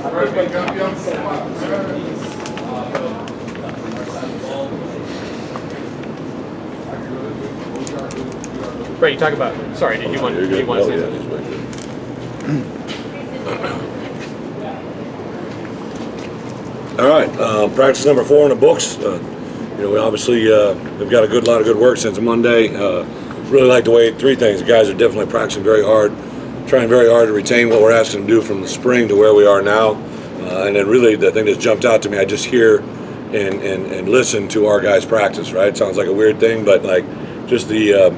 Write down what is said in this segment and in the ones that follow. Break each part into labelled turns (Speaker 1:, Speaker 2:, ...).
Speaker 1: Brett, you talk about. Sorry, did you want to say something?
Speaker 2: All right, practice number 4 in the books. We obviously have got a lot of good work since Monday. Really like the way 3 things. The guys are definitely practicing very hard, trying very hard to retain what we're asking them to do from the spring to where we are now. And then really the thing that's jumped out to me, I just hear and listen to our guys practice, right? It sounds like a weird thing, but like just the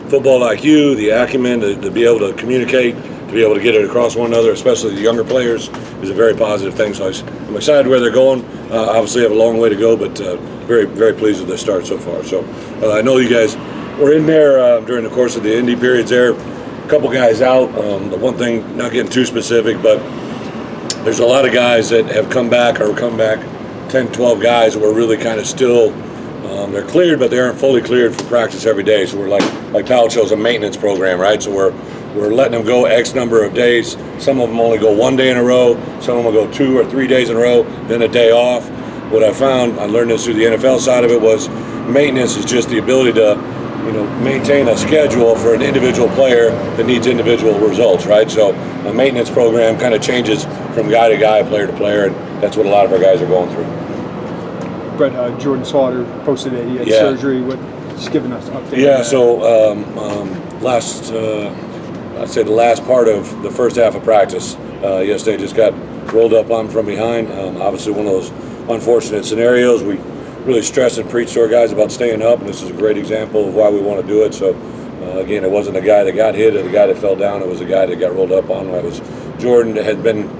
Speaker 2: football IQ, the acumen to be able to communicate, to be able to get it across one another, especially the younger players, is a very positive thing. So I'm excited where they're going. Obviously have a long way to go, but very, very pleased with the start so far. So I know you guys were in there during the course of the Indy periods there. A couple guys out. The one thing, not getting too specific, but there's a lot of guys that have come back 10, 12 guys that were really kind of still, they're cleared, but they aren't fully cleared for practice every day. So we're like Powell chose a maintenance program, right? So we're letting them go X number of days. Some of them only go 1 day in a row. Some of them will go 2 or 3 days in a row, then a day off. What I found, I learned this through the NFL side of it, was maintenance is just the ability to, maintain a schedule for an individual player that needs individual results, right? So a maintenance program kind of changes from guy to guy, player to player, and that's what a lot of our guys are going through.
Speaker 3: Brett, Jordan Slaughter posted that he had surgery. Just giving us an update.
Speaker 2: Yeah, so I'd say the last part of the first half of practice yesterday just got rolled up on from behind. Obviously one of those unfortunate scenarios. We really stress and preach to our guys about staying up, and this is a great example of why we want to do it. So again, it wasn't a guy that got hit or the guy that fell down. It was a guy that got rolled up on. It was Jordan that had been,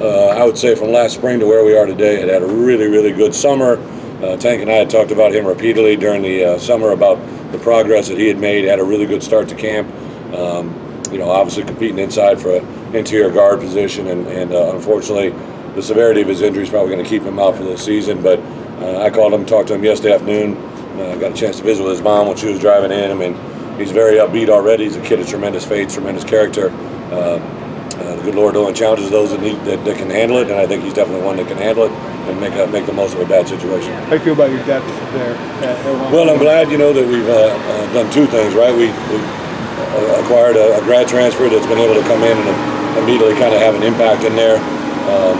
Speaker 2: I would say, from last spring to where we are today, had a really, really good summer. Tank and I had talked about him repeatedly during the summer about the progress that he had made. Had a really good start to camp. Obviously competing inside for an interior guard position, and unfortunately, the severity of his injury is probably going to keep him out for the season. But I called him, talked to him yesterday afternoon. Got a chance to visit with his mom when she was driving in. I mean, he's very upbeat already. He's a kid of tremendous faith, tremendous character. The good Lord only challenges those that can handle it, and I think he's definitely one that can handle it and make the most of a bad situation.
Speaker 3: How do you feel about your depth there?
Speaker 2: Well, I'm glad that we've done 2 things, right? We acquired a grad transfer that's been able to come in and immediately kind of have an impact in there.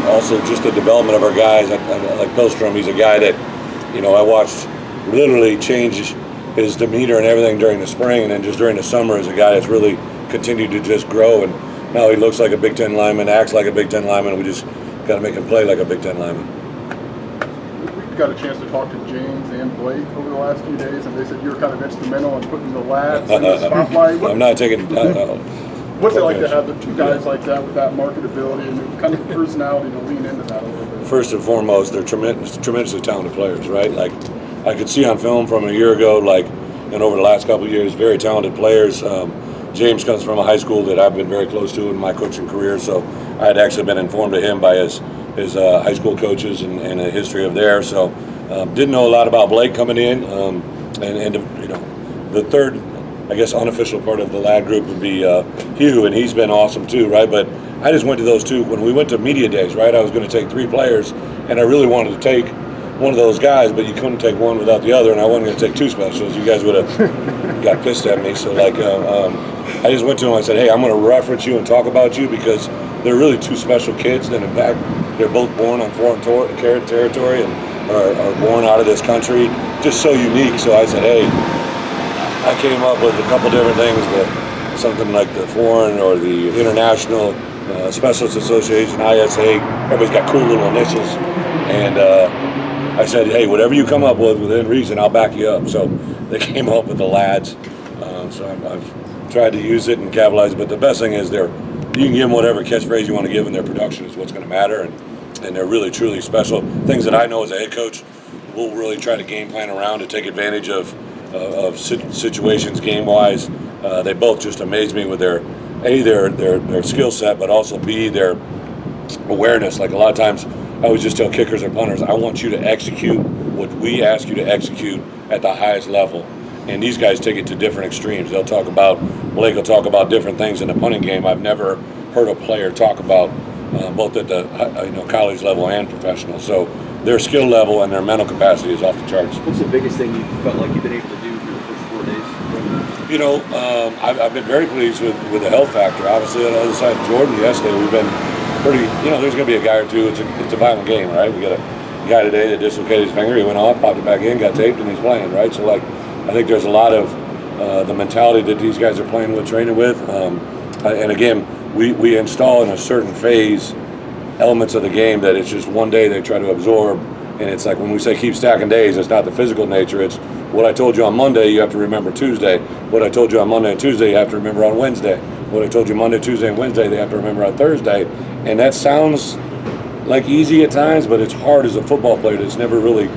Speaker 2: Also, just the development of our guys. Like Pilstrom, he's a guy that, I watched literally change his demeanor and everything during the spring, and then just during the summer is a guy that's really continued to just grow. And now he looks like a Big Ten lineman, acts like a Big Ten lineman. We just got to make him play like a Big Ten lineman.
Speaker 4: We got a chance to talk to James and Blake over the last few days, and they said you were kind of instrumental in putting the lads in the spotlight.
Speaker 2: I'm not taking.
Speaker 4: What's it like to have the 2 guys like that with that marketability and kind of personality to lean into that a little bit?
Speaker 2: First and foremost, they're tremendously talented players, right? Like I could see on film from a year ago, and over the last couple of years, very talented players. James comes from a high school that I've been very close to in my coaching career, so I had actually been informed of him by his high school coaches and a history of there. So didn't know a lot about Blake coming in, and the third, I guess, unofficial part of the lad group would be Hugh, and he's been awesome too, right? But I just went to those 2 when we went to media days, right? I was going to take 3 players, and I really wanted to take one of those guys, but you couldn't take one without the other, and I wasn't going to take 2 specials. You guys would have got pissed at me. So I just went to him and I said, hey, I'm going to reference you and talk about you because they're really 2 special kids. And in fact, they're both born on foreign territory and are born out of this country. Just so unique. So I said, hey, I came up with a couple different things, something like the foreign or the international specialist association, ISA. Everybody's got cool little initials. And I said, hey, whatever you come up with within reason, I'll back you up. So they came up with the lads. So I've tried to use it and capitalize. But the best thing is you can give them whatever catchphrase you want to give, and their production is what's going to matter. And they're really, truly special. Things that I know as a head coach, we'll really try to game plan around to take advantage of situations game-wise. They both just amaze me with their skill set, but also B, their awareness. Like a lot of times, I always just tell kickers or punters, I want you to execute what we ask you to execute at the highest level. And these guys take it to different extremes. Blake will talk about different things in the punting game. I've never heard a player talk about both at the college level and professional. So their skill level and their mental capacity is off the charts.
Speaker 5: What's the biggest thing you felt like you've been able to do through the first 4 days?
Speaker 2: I've been very pleased with the health factor. Obviously, on the other side, Jordan yesterday, we've been pretty. There's going to be a guy or two. It's a violent game, right? We got a guy today that dislocated his finger. He went off, popped it back in, got taped, and he's playing, right? So, I think there's a lot of the mentality that these guys are playing with, training with, and again, we install in a certain phase elements of the game that it's just one day they try to absorb. And it's like when we say keep stacking days, it's not the physical nature. It's what I told you on Monday, you have to remember Tuesday. What I told you on Monday and Tuesday, you have to remember on Wednesday. What I told you Monday, Tuesday, and Wednesday, they have to remember on Thursday. And that sounds like easy at times, but it's hard as a football player that's never really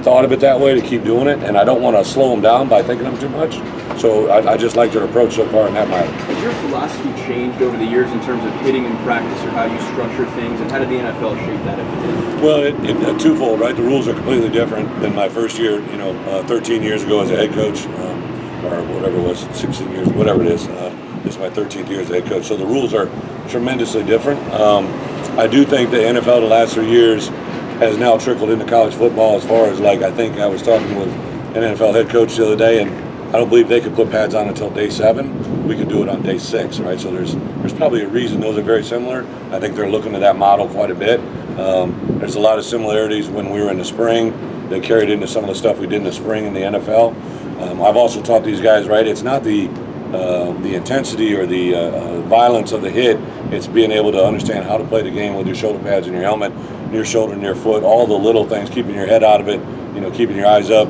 Speaker 2: thought of it that way to keep doing it. And I don't want to slow them down by thinking them too much. So I just like their approach so far in that matter.
Speaker 5: Has your philosophy changed over the years in terms of hitting in practice or how you structure things, and how did the NFL shape that if it did?
Speaker 2: Well, it twofold, right? The rules are completely different than my first year, 13 years ago as a head coach, or whatever it was, 16 years, whatever it is. This is my 13th year as a head coach. So the rules are tremendously different. I do think the NFL the last 3 years has now trickled into college football as far as I think I was talking with an NFL head coach the other day, and I don't believe they could put pads on until day 7. We could do it on day 6, right? So there's probably a reason those are very similar. I think they're looking at that model quite a bit. There's a lot of similarities when we were in the spring. They carried into some of the stuff we did in the spring in the NFL. I've also taught these guys, right? It's not the intensity or the violence of the hit. It's being able to understand how to play the game with your shoulder pads and your helmet, your shoulder and your foot, all the little things, keeping your head out of it, keeping your eyes up.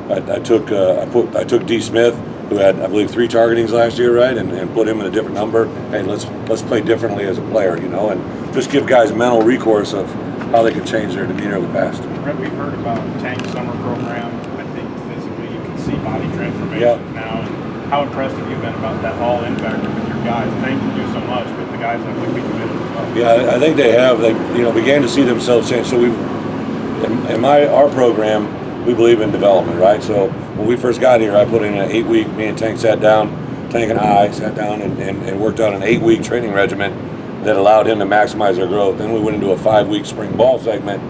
Speaker 2: I took D. Smith, who had, I believe, 3 targetings last year, right, and put him in a different number. Hey, let's play differently as a player, and just give guys mental recourse of how they can change their demeanor of the past.
Speaker 6: Brett, we've heard about Tank summer program. I think physically you can see body transformation now. And how impressed have you been about that all-in factor with your guys? Tank can do so much, but the guys have to be committed as well.
Speaker 2: Yeah, I think they have. They began to see themselves change. So in our program, we believe in development, right? So when we first got here, I put in an 8-week, me and Tank sat down, Tank and I sat down and worked out an 8-week training regimen that allowed him to maximize their growth. Then we went into a 5-week spring ball segment,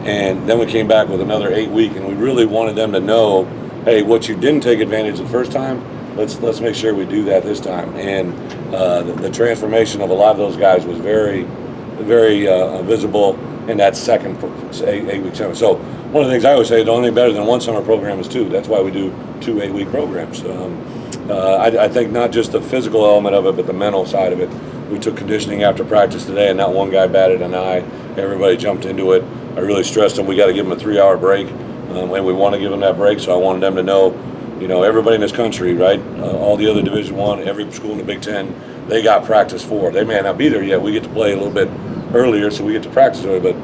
Speaker 2: and then we came back with another 8-week, and we really wanted them to know, hey, what you didn't take advantage the first time, let's make sure we do that this time. And the transformation of a lot of those guys was very, very visible in that second 8-week segment. So one of the things I always say, the only thing better than one summer program is 2. That's why we do 2 8-week programs. I think not just the physical element of it, but the mental side of it. We took conditioning after practice today, and not one guy batted an eye. Everybody jumped into it. I really stressed them. We got to give them a 3-hour break, and we want to give them that break. So I wanted them to know, everybody in this country, right? All the other Division I, every school in the Big Ten, they got practice 4. They may not be there yet. We get to play a little bit earlier, so we get to practice early, but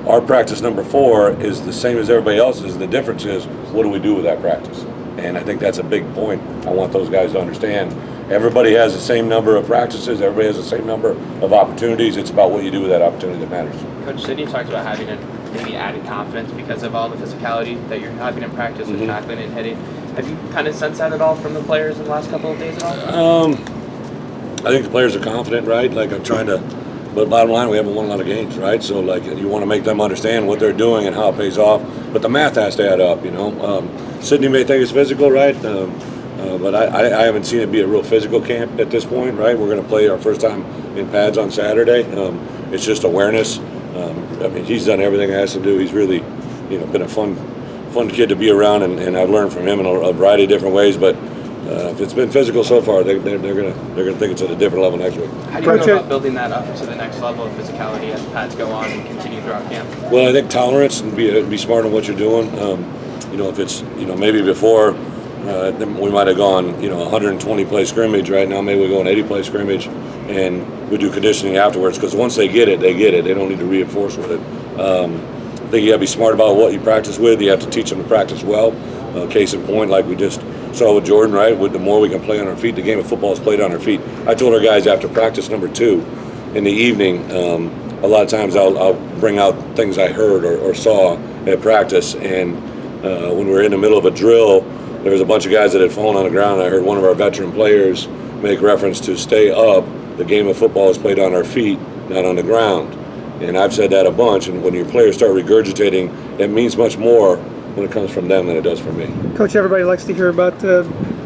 Speaker 2: our practice number 4 is the same as everybody else's. The difference is, what do we do with that practice? And I think that's a big point. I want those guys to understand. Everybody has the same number of practices. Everybody has the same number of opportunities. It's about what you do with that opportunity that matters.
Speaker 7: Coach Sidney talked about having maybe added confidence because of all the physicality that you're having in practice with tackling and hitting. Have you kind of sensed that at all from the players in the last couple of days at all?
Speaker 2: I think the players are confident, right? But bottom line, we haven't won a lot of games, right? So, you want to make them understand what they're doing and how it pays off. But the math has to add up, Sidney may think it's physical, right? But I haven't seen it be a real physical camp at this point, right? We're going to play our first time in pads on Saturday. It's just awareness. He's done everything I asked him to do. He's really, been a fun kid to be around, and I've learned from him in a variety of different ways. But if it's been physical so far, they're gonna think it's at a different level next week.
Speaker 7: How do you go about building that up to the next level of physicality as pads go on and continue throughout camp?
Speaker 2: Well, I think tolerance and be smart on what you're doing. If it's maybe before we might have gone 120 play scrimmage. Right now, maybe we go an 80 play scrimmage, and we do conditioning afterwards. Because once they get it, they get it. They don't need to reinforce with it. I think you got to be smart about what you practice with. You have to teach them to practice well. Case in point, like we just saw with Jordan, right? With the more we can play on our feet, the game of football is played on our feet. I told our guys after practice number 2 in the evening, a lot of times I'll bring out things I heard or saw at practice. And when we were in the middle of a drill, there was a bunch of guys that had fallen on the ground. I heard one of our veteran players make reference to stay up. The game of football is played on our feet. not on the ground. And I've said that a bunch, and when your players start regurgitating, it means much more when it comes from them than it does from me.
Speaker 8: Coach, everybody likes to hear about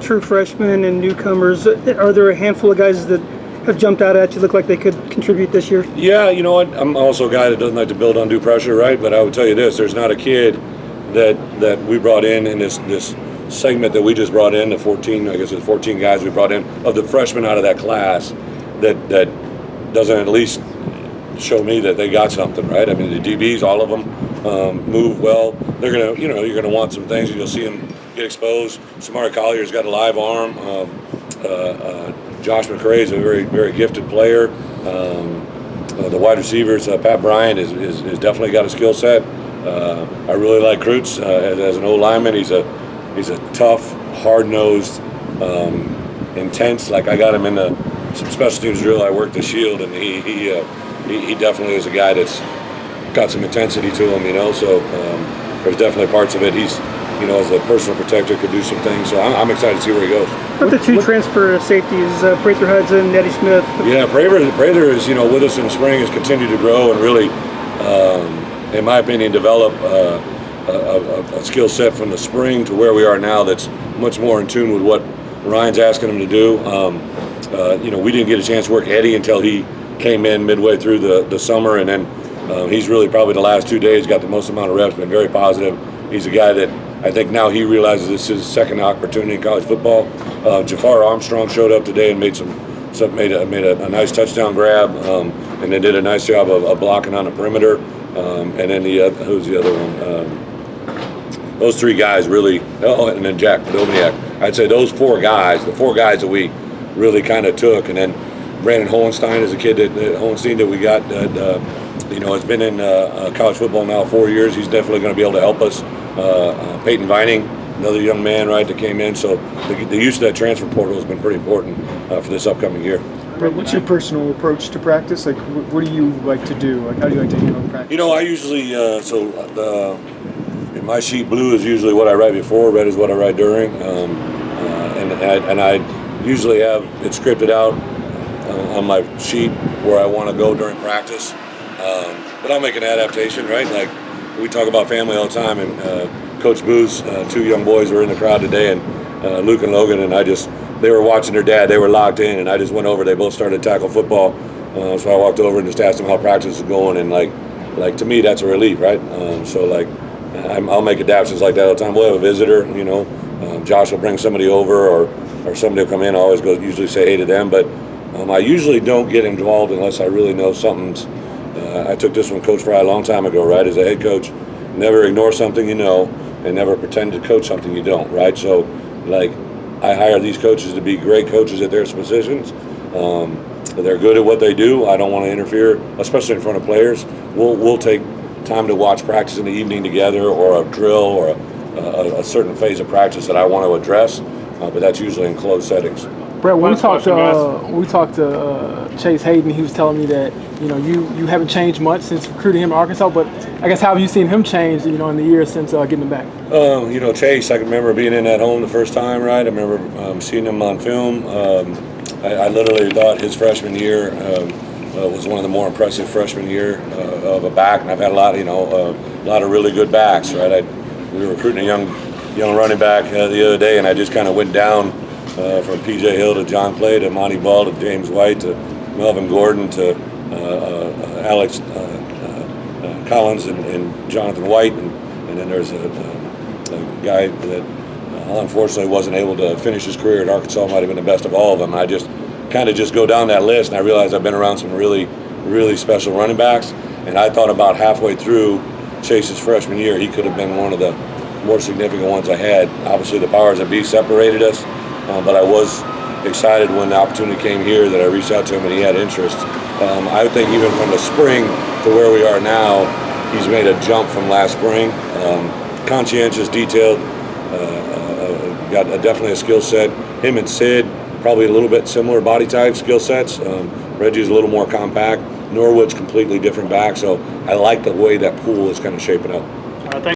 Speaker 8: true freshmen and newcomers. Are there a handful of guys that have jumped out at you, look like they could contribute this year?
Speaker 2: Yeah, you know what? I'm also a guy that doesn't like to build undue pressure, right? But I would tell you this: there's not a kid that we brought in this segment that we just brought in, the 14, I guess it's 14 guys we brought in, of the freshmen out of that class that doesn't at least show me that they got something, right? I mean, the DBs, all of them move well. They're gonna, you're gonna want some things. You'll see them get exposed. Samari Collier's got a live arm. Josh McRae is a very, very gifted player. The wide receivers, Pat Bryant is definitely got a skill set. I really like Kreutz as an old lineman. He's a tough, hard-nosed, intense. Like I got him in some special teams drill. I worked the shield, and he definitely is a guy that's got some intensity to him. So there's definitely parts of it. He's, as a personal protector, could do some things. So I'm excited to see where he goes.
Speaker 8: What the two transfer safeties, Prather Hudson and Eddie Smith?
Speaker 2: Yeah, Prather is, with us in the spring, has continued to grow and really, in my opinion, develop a skill set from the spring to where we are now that's much more in tune with what Ryan's asking him to do. We didn't get a chance to work Eddie until he came in midway through the summer, and then he's really probably the last 2 days got the most amount of reps, been very positive. He's a guy that I think now he realizes this is his second opportunity in college football. Jafar Armstrong showed up today and made a nice touchdown grab, and then did a nice job of blocking on the perimeter. And then who's the other one? Those three guys really. Oh, and then Jack Podolniak. I'd say those four guys, the four guys that we really kind of took, and then Brandon Hohenstein is a kid that we got that has been in college football now 4 years. He's definitely going to be able to help us. Peyton Vining, another young man, right, that came in. So the use of that transfer portal has been pretty important for this upcoming year.
Speaker 3: Brett, what's your personal approach to practice? Like, what do you like to do? Like, how do you like to handle practice?
Speaker 2: I usually in my sheet, blue is usually what I write before, red is what I write during, and I usually have it scripted out on my sheet where I want to go during practice. But I'll make an adaptation, right? Like we talk about family all the time, and Coach Boo's two young boys were in the crowd today, and Luke and Logan, and they were watching their dad. They were locked in, and I just went over. They both started to tackle football, so I walked over and just asked them how practice is going, and like to me that's a relief, right? I'll make adaptations like that all the time. We'll have a visitor, Josh will bring somebody over, or somebody will come in. I always usually say hey to them, but I usually don't get involved unless I really know something's. I took this from Coach Fry a long time ago, right? As a head coach, never ignore something you know, and never pretend to coach something you don't, right? So, I hire these coaches to be great coaches at their positions. They're good at what they do. I don't want to interfere, especially in front of players. We'll take time to watch practice in the evening together, or a drill, or a certain phase of practice that I want to address, but that's usually in closed settings.
Speaker 9: Brett, when
Speaker 6: Last question,
Speaker 9: we talked to Chase Hayden, he was telling me that you haven't changed much since recruiting him in Arkansas, but I guess how have you seen him change in the years since getting him back?
Speaker 2: Chase, I can remember being in that home the first time, right? I remember seeing him on film. I literally thought his freshman year was one of the more impressive freshman year of a back, and I've had a lot of really good backs, right? We were recruiting a young running back the other day, and I just kind of went down from P.J. Hill to John Clay to Monty Ball to James White to Melvin Gordon to Alex Collins and Jonathan White, and then there's a guy that unfortunately wasn't able to finish his career at Arkansas, might have been the best of all of them. I just go down that list, and I realized I've been around some really, really special running backs, and I thought about halfway through Chase's freshman year, he could have been one of the more significant ones I had. Obviously, the powers that be separated us, but I was excited when the opportunity came here that I reached out to him and he had interest. I think even from the spring to where we are now, he's made a jump from last spring. Conscientious, detailed, got definitely a skill set. Him and Sid, probably a little bit similar body type, skill sets. Reggie's a little more compact. Norwood's completely different back, so I like the way that pool is kind of shaping up.